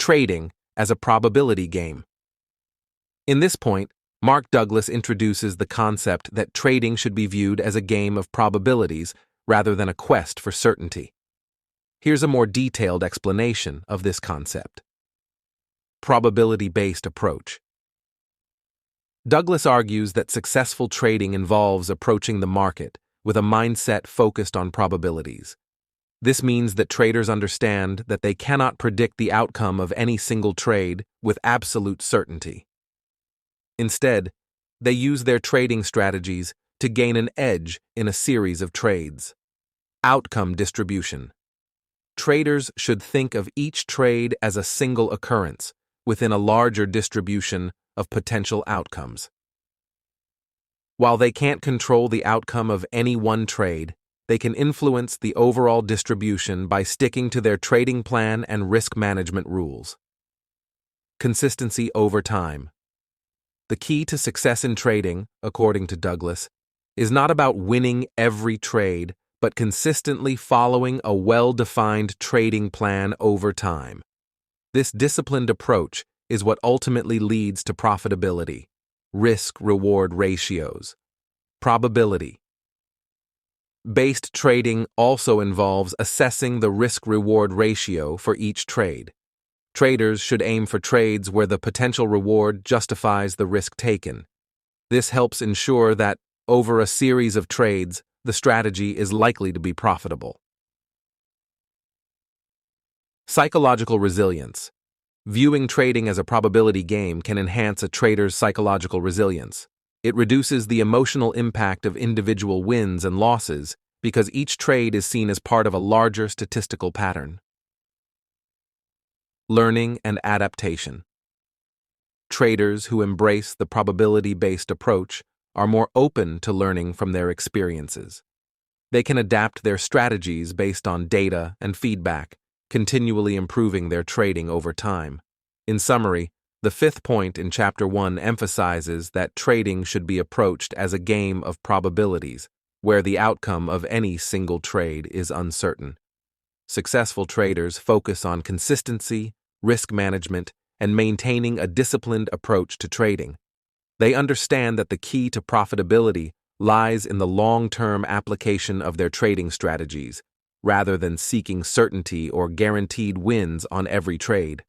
trading as a probability game. In this point, Mark Douglas introduces the concept that trading should be viewed as a game of probabilities rather than a quest for certainty. Here's a more detailed explanation of this concept. Probability-based approach. Douglas argues that successful trading involves approaching the market with a mindset focused on probabilities. This means that traders understand that they cannot predict the outcome of any single trade with absolute certainty. Instead, they use their trading strategies to gain an edge in a series of trades. Outcome distribution. Traders should think of each trade as a single occurrence within a larger distribution of potential outcomes. While they can't control the outcome of any one trade, they can influence the overall distribution by sticking to their trading plan and risk management rules. Consistency over time. The key to success in trading, according to Douglas, is not about winning every trade, but consistently following a well-defined trading plan over time. This disciplined approach is what ultimately leads to profitability, risk-reward ratios, probability. Based trading also involves assessing the risk-reward ratio for each trade. Traders should aim for trades where the potential reward justifies the risk taken. This helps ensure that, over a series of trades, the strategy is likely to be profitable. Psychological resilience. Viewing trading as a probability game can enhance a trader's psychological resilience. It reduces the emotional impact of individual wins and losses because each trade is seen as part of a larger statistical pattern. Learning and adaptation. Traders who embrace the probability-based approach are more open to learning from their experiences. They can adapt their strategies based on data and feedback, continually improving their trading over time. In summary, the fifth point in Chapter 1 emphasizes that trading should be approached as a game of probabilities, where the outcome of any single trade is uncertain. Successful traders focus on consistency, risk management, and maintaining a disciplined approach to trading. They understand that the key to profitability lies in the long-term application of their trading strategies, rather than seeking certainty or guaranteed wins on every trade.